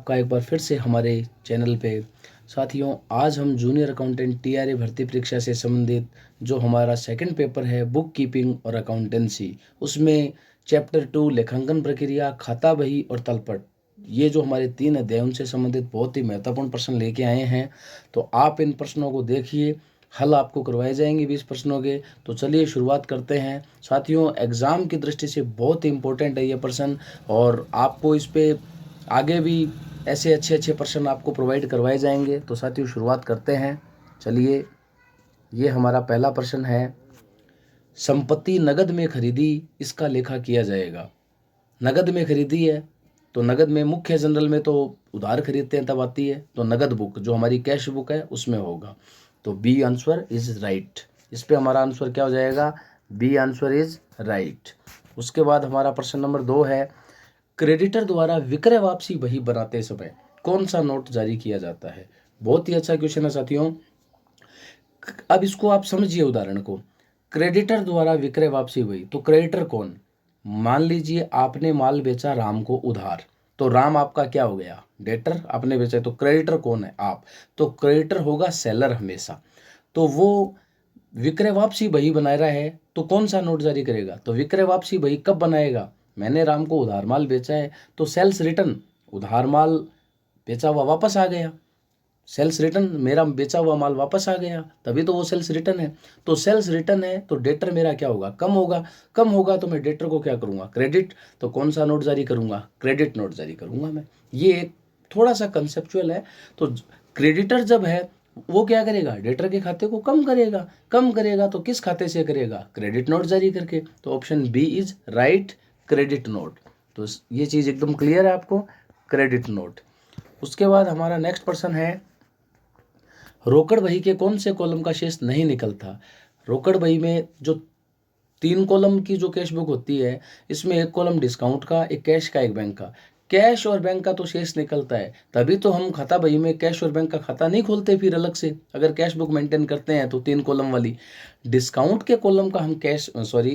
आपका एक बार फिर से हमारे चैनल पे। साथियों, आज हम जूनियर अकाउंटेंट टीआरए भर्ती परीक्षा से संबंधित जो हमारा सेकंड पेपर है बुक कीपिंग और अकाउंटेंसी, उसमें चैप्टर 2 लेखांकन प्रक्रिया, खाता बही और तलपट, ये जो हमारे 3 अध्याय उनसे संबंधित बहुत ही महत्वपूर्ण प्रश्न लेके आए हैं। तो आप इन प्रश्नों को देखिए, हल आपको करवाए जाएंगे 20 प्रश्नों के। तो चलिए शुरुआत करते हैं। साथियों, एग्ज़ाम की दृष्टि से बहुत ही इंपॉर्टेंट है ये प्रश्न, और आपको इस पे आगे भी ऐसे अच्छे अच्छे प्रश्न आपको प्रोवाइड करवाए जाएंगे। तो साथियों शुरुआत करते हैं। चलिए, ये हमारा पहला प्रश्न है, संपत्ति नगद में खरीदी, इसका लेखा किया जाएगा। नगद में खरीदी है तो नगद में मुख्य जनरल में तो उधार खरीदते हैं तब आती है, तो नगद बुक जो हमारी कैश बुक है उसमें होगा। तो बी आंसर इज राइट। इस पे हमारा आंसर क्या हो जाएगा? B answer is right. उसके बाद हमारा प्रश्न नंबर 2 है, क्रेडिटर द्वारा विक्रय वापसी बही बनाते समय कौन सा नोट जारी किया जाता है? बहुत ही अच्छा क्वेश्चन है साथियों। अब इसको आप समझिए उदाहरण को। क्रेडिटर द्वारा विक्रय वापसी बही, तो क्रेडिटर कौन? मान लीजिए आपने माल बेचा राम को उधार, तो राम आपका क्या हो गया? डेटर। आपने बेचा, तो क्रेडिटर कौन है? आप। तो क्रेडिटर होगा सेलर हमेशा। तो वो विक्रय वापसी बही बना रहा है तो कौन सा नोट जारी करेगा? तो विक्रय वापसी बही कब बनाएगा? मैंने राम को उधार माल बेचा है तो सेल्स रिटर्न, उधार माल बेचा हुआ वापस आ गया। सेल्स रिटर्न, मेरा बेचा हुआ माल वापस आ गया, तभी तो वो सेल्स रिटर्न है। तो सेल्स रिटर्न है तो डेटर मेरा क्या होगा? कम होगा। कम होगा तो मैं डेटर को क्या करूंगा? क्रेडिट। तो कौन सा नोट जारी करूंगा? क्रेडिट नोट जारी करूंगा मैं। ये एक थोड़ा सा कंसेप्चुअल है। तो क्रेडिटर जब है वो क्या करेगा? डेटर के खाते को कम करेगा। कम करेगा तो किस खाते से करेगा? क्रेडिट नोट जारी करके। तो option B is right, credit note. तो ये चीज़ एकदम क्लियर है आपको, क्रेडिट नोट। उसके बाद हमारा नेक्स्ट प्रश्न है, रोकड़ बही के कौन से कॉलम का शेष नहीं निकलता? रोकड़ बही में जो 3 कॉलम की जो कैश बुक होती है, इसमें एक कॉलम डिस्काउंट का, एक कैश का, एक बैंक का। कैश और बैंक का तो शेष निकलता है, तभी तो हम खाता बही में कैश और बैंक का खाता नहीं खोलते फिर अलग से। अगर कैश बुक मेंटेन करते हैं तो 3 कॉलम वाली। डिस्काउंट के कॉलम का हम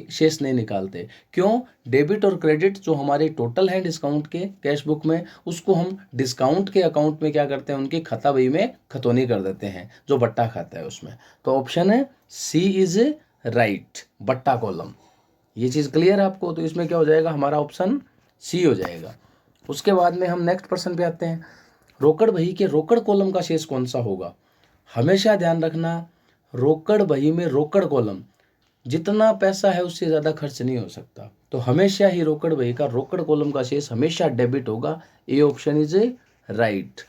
शेष नहीं निकालते। क्यों? डेबिट और क्रेडिट जो हमारे टोटल है डिस्काउंट के कैश बुक में, उसको हम डिस्काउंट के अकाउंट में क्या करते हैं? उनकी खाता बही में खतौनी कर देते हैं, जो बट्टा खाता है उसमें। तो ऑप्शन है सी इज राइट, बट्टा कॉलम। ये चीज़ क्लियर है आपको? तो इसमें क्या हो जाएगा? हमारा ऑप्शन सी हो जाएगा। उसके बाद में हम नेक्स्ट प्रश्न पे आते हैं, रोकड़ बही के रोकड़ कॉलम का शेष कौन सा होगा? हमेशा ध्यान रखना, रोकड़ बही में रोकड़ कॉलम, जितना पैसा है उससे ज़्यादा खर्च नहीं हो सकता। तो हमेशा ही रोकड़ बही का रोकड़ कॉलम का शेष हमेशा डेबिट होगा। A option is a right.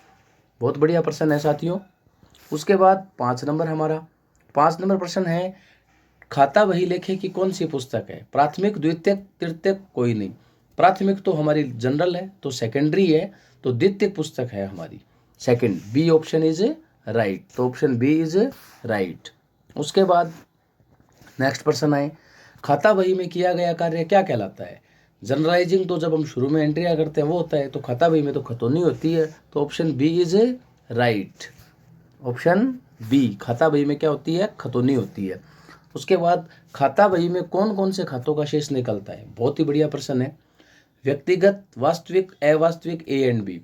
बहुत बढ़िया प्रश्न है साथियों। उसके बाद 5 नंबर हमारा 5 नंबर प्रश्न है, खाता बही लेखे की कौन सी पुस्तक है? प्राथमिक, द्वितीयक, तृतीयक, कोई नहीं। प्राथमिक तो हमारी जनरल है, तो सेकेंडरी है, तो द्वितीयक पुस्तक है हमारी second. B option is right. तो ऑप्शन बी इज राइट। उसके बाद नेक्स्ट प्रश्न है, खाता बही में किया गया कार्य क्या कहलाता है? जनरलाइजिंग तो जब हम शुरू में एंट्रियां करते हैं वो होता है, तो खाता बही में तो खतौनी होती है। तो option B is right. Option B, खाता बही में क्या होती है? खतौनी होती है। उसके बाद खाता बही में कौन कौन से खातों का शेष निकलता है? बहुत ही बढ़िया प्रश्न है। व्यक्तिगत, वास्तविक, अवास्तविक, ए एंड बी।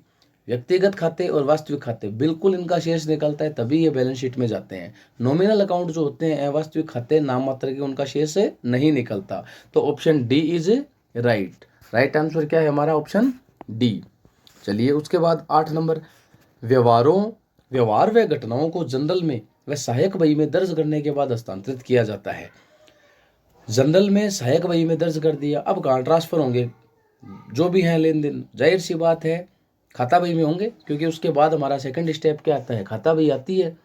व्यक्तिगत खाते और वास्तविक खाते, बिल्कुल इनका शेष निकलता है तभी ये बैलेंस शीट में जाते हैं। नॉमिनल अकाउंट जो होते हैं, अवास्तविक खाते, नाम मात्र के, उनका शेष नहीं निकलता। तो option D is right. Right answer क्या है हमारा? Option D. चलिए, उसके बाद 8 नंबर, व्यवहार व घटनाओं को जनरल में व सहायक बही में दर्ज करने के बाद हस्तांतरित किया जाता है। जनरल में, सहायक बही में दर्ज कर दिया, अब कहाँ ट्रांसफर होंगे? जो भी है लेन देन, जाहिर सी बात है खाता बही में होंगे, क्योंकि उसके बाद हमारा सेकंड स्टेप क्या आता है? खाता बही आती है।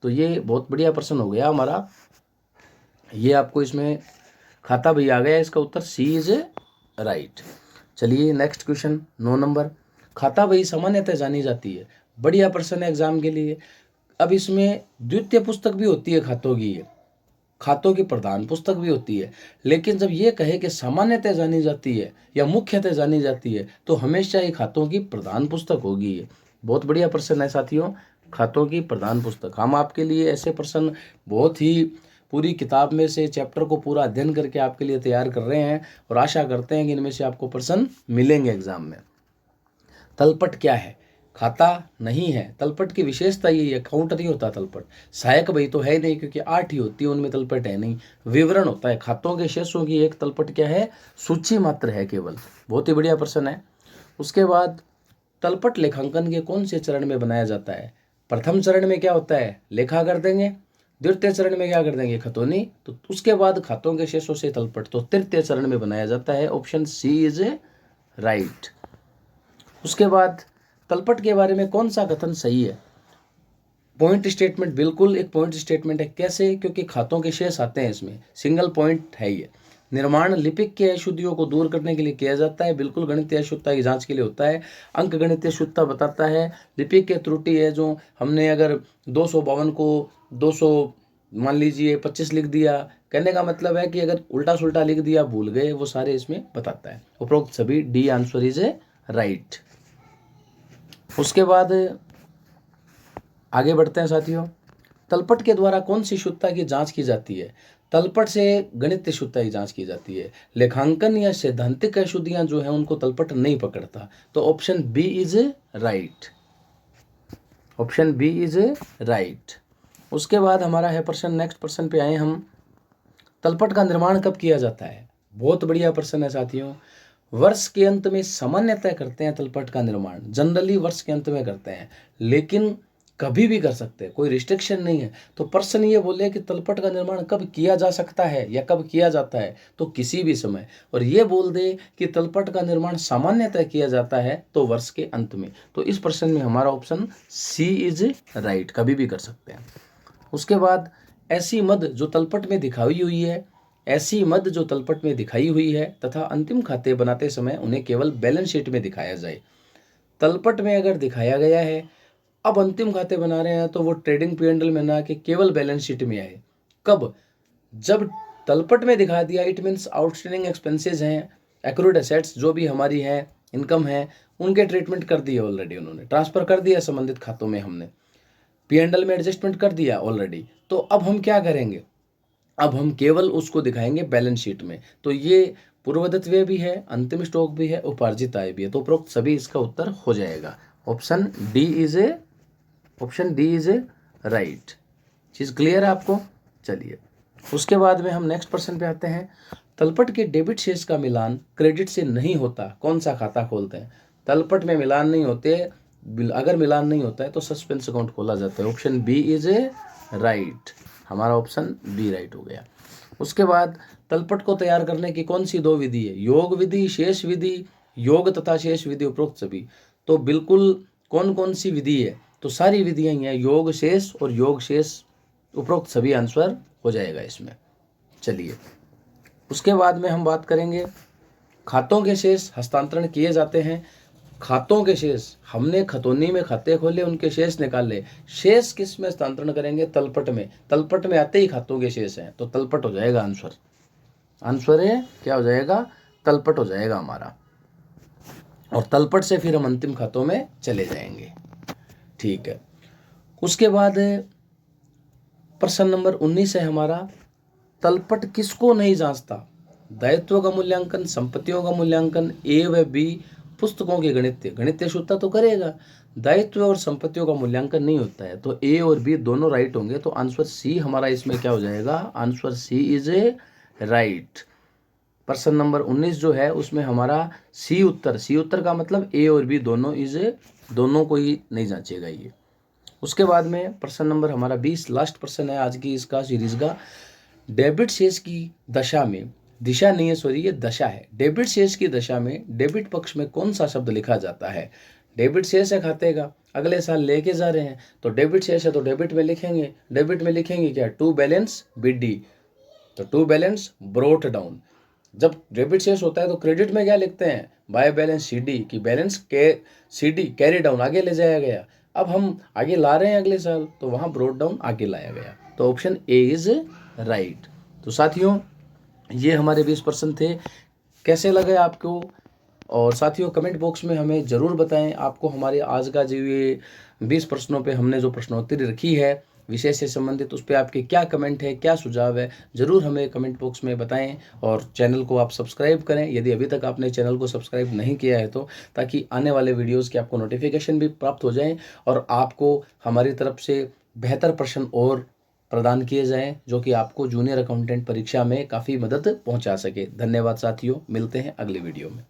तो ये बहुत बढ़िया प्रश्न हो गया हमारा। ये आपको इसमें खाता बही आ गया, इसका उत्तर सी इज राइट। चलिए नेक्स्ट क्वेश्चन 9 नंबर, खाता बही सामान्यतः जानी जाती है। बढ़िया प्रश्न है एग्जाम के लिए। अब इसमें द्वितीय पुस्तक भी होती है खातों की, खातों की प्रधान पुस्तक भी होती है, लेकिन जब ये कहे कि सामान्यतः जानी जाती है या मुख्यतः जानी जाती है, तो हमेशा ही खातों की प्रधान पुस्तक होगी। ये बहुत बढ़िया प्रश्न है साथियों, खातों की प्रधान पुस्तक। हम आपके लिए ऐसे प्रश्न बहुत ही पूरी किताब में से चैप्टर को पूरा अध्ययन करके आपके लिए तैयार कर रहे हैं, और आशा करते हैं कि इनमें से आपको प्रश्न मिलेंगे एग्जाम में। तलपट क्या है? खाता नहीं है। तलपट की विशेषता यही है, काउंट नहीं होता तलपट। सहायक भाई तो है नहीं, क्योंकि 8 ही होती है, उनमें तलपट है नहीं। विवरण होता है खातों के शेषों की, एक तलपट क्या है, सूची मात्र है केवल। बहुत ही बढ़िया प्रश्न है। उसके बाद तलपट लेखांकन के कौन से चरण में बनाया जाता है? प्रथम चरण में क्या होता है, लेखा कर देंगे। द्वितीय चरण में क्या कर देंगे, खतौनी। तो उसके बाद खातों के शेषों से तलपट तो तृतीय चरण में बनाया जाता है। Option C is right. उसके बाद तलपट के बारे में कौन सा कथन सही है? पॉइंट स्टेटमेंट, बिल्कुल एक पॉइंट स्टेटमेंट है। कैसे? क्योंकि खातों के शेष आते हैं इसमें, सिंगल पॉइंट है ये। निर्माण लिपिक के अशुद्धियों को दूर करने के लिए किया जाता है, बिल्कुल गणितीय अशुद्धता की जांच के लिए होता है। अंक गणितीय शुद्धता बताता है। लिपिक के त्रुटि है, जो हमने अगर 252 को 200 मान लीजिए 25 लिख दिया, कहने का मतलब है कि अगर उल्टा सुल्टा लिख दिया, भूल गए, वो सारे इसमें बताता है। उपरोक्त सभी डी आंसर इज राइट। उसके बाद आगे बढ़ते हैं साथियों। तलपट के द्वारा कौन सी शुद्धता की जांच की जाती है? तलपट से गणितीय शुद्धता की जांच की जाती है। लेखांकन या सैद्धांतिक अशुद्धियां जो है उनको तलपट नहीं पकड़ता। तो option B is right. Option B is right. उसके बाद हमारा है प्रश्न, नेक्स्ट प्रश्न पे आए हम। तलपट का निर्माण कब किया जाता है? बहुत बढ़िया प्रश्न है साथियों। वर्ष के अंत में सामान्यतः करते हैं तलपट का निर्माण, जनरली वर्ष के अंत में करते हैं, लेकिन कभी भी कर सकते हैं, कोई रिस्ट्रिक्शन नहीं है। तो प्रश्न ये बोले कि तलपट का निर्माण कब किया जा सकता है या कब किया जाता है, तो किसी भी समय। और ये बोल दे कि तलपट का निर्माण सामान्यतः किया जाता है, तो वर्ष के अंत में। तो इस प्रश्न में हमारा ऑप्शन सी इज राइट, कभी भी कर सकते हैं। उसके बाद ऐसी मद जो तलपट में दिखाई हुई है, ऐसी मद जो तलपट में दिखाई हुई है तथा अंतिम खाते बनाते समय उन्हें केवल बैलेंस शीट में दिखाया जाए। तलपट में अगर दिखाया गया है, अब अंतिम खाते बना रहे हैं, तो वो ट्रेडिंग P&L में ना कि केवल बैलेंस शीट में आए। कब? जब तलपट में दिखा दिया, इट मीन्स आउटस्टैंडिंग एक्सपेंसेस हैं, एक्रूड एसेट्स जो भी हमारी है, इनकम है, उनके ट्रीटमेंट कर दिए ऑलरेडी, उन्होंने ट्रांसफर कर दिया संबंधित खातों में, हमने P&L में एडजस्टमेंट कर दिया ऑलरेडी। तो अब हम क्या करेंगे, अब हम केवल उसको दिखाएंगे बैलेंस शीट में। तो ये पूर्वदत्त व्यय भी है, अंतिम स्टॉक भी है, उपार्जित आय भी है। तो उपरोक्त सभी इसका उत्तर हो जाएगा। Option D is right. Cheese clear है आपको? चलिए, उसके बाद में हम नेक्स्ट प्रश्न पे आते हैं। तलपट के डेबिट शेष का मिलान क्रेडिट से नहीं होता, कौन सा खाता खोलते हैं? तलपट में मिलान नहीं होते, अगर मिलान नहीं होता है तो सस्पेंस अकाउंट खोला जाता है। Option B is right. हमारा ऑप्शन बी राइट हो गया। उसके बाद तलपट को तैयार करने की कौन सी 2 विधि है? योग विधि, शेष विधि, योग तथा शेष विधि, उपरोक्त सभी। तो बिल्कुल कौन कौन सी विधि है? तो सारी विधियां ही हैं, योग शेष और योग शेष, उपरोक्त सभी आंसर हो जाएगा इसमें। चलिए, उसके बाद में हम बात करेंगे खातों के शेष हस्तांतरण किए जाते हैं। खातों के शेष, हमने खतौनी में खाते खोले, उनके शेष निकाले, शेष किस में हस्तांतरण करेंगे? तलपट में। तलपट में आते ही खातों के शेष हैं, तो तलपट हो जाएगा आंसर। आंसर है क्या हो जाएगा? तलपट हो जाएगा हमारा। और तलपट से फिर हम अंतिम खातों में चले जाएंगे। ठीक है। उसके बाद प्रश्न नंबर 19 है हमारा, तलपट किसको नहीं जांचता? दायित्व का मूल्यांकन, संपत्तियों का मूल्यांकन, ए व बी, पुस्तकों की गणितीय शुद्धता तो करेगा, दायित्व और संपत्तियों का मूल्यांकन नहीं होता है। तो ए और बी दोनों राइट होंगे, तो आंसर सी हमारा इसमें क्या हो जाएगा? Answer C is right. प्रश्न नंबर 19 जो है उसमें हमारा सी उत्तर का मतलब ए और बी दोनों को ही नहीं जांचेगा ये। उसके बाद में प्रश्न नंबर हमारा 20 लास्ट प्रश्न है आज की इसका सीरीज का। डेबिट शेष की दशा में, दिशा नहीं है सॉरी, ये दशा है। डेबिट शेष की दशा में डेबिट पक्ष में कौन सा शब्द लिखा जाता है? डेबिट शेष है खाते का, अगले साल लेके जा रहे हैं, तो डेबिट शेष है तो डेबिट में लिखेंगे। डेबिट में लिखेंगे क्या? टू बैलेंस BD, तो टू बैलेंस ब्रोट डाउन। जब डेबिट शेष होता है तो क्रेडिट में क्या लिखते हैं? बाय बैलेंस CD, की बैलेंस के CD कैरी डाउन, आगे ले जाया गया। अब हम आगे ला रहे हैं अगले साल, तो वहाँ ब्रोट डाउन आगे लाया गया। तो ऑप्शन ए इज राइट। तो साथियों, ये हमारे 20 प्रश्न थे। कैसे लगे आपको? और साथियों कमेंट बॉक्स में हमें ज़रूर बताएं आपको हमारे आज का जो ये 20 प्रश्नों पे हमने जो प्रश्नोत्तरी रखी है विषय से संबंधित, उस पे आपके क्या कमेंट है, क्या सुझाव है, ज़रूर हमें कमेंट बॉक्स में बताएं। और चैनल को आप सब्सक्राइब करें यदि अभी तक आपने चैनल को सब्सक्राइब नहीं किया है तो, ताकि आने वाले वीडियोज़ के आपको नोटिफिकेशन भी प्राप्त हो जाएँ और आपको हमारी तरफ से बेहतर प्रश्न और प्रदान किए जाएँ, जो कि आपको जूनियर अकाउंटेंट परीक्षा में काफ़ी मदद पहुंचा सके। धन्यवाद साथियों, मिलते हैं अगले वीडियो में।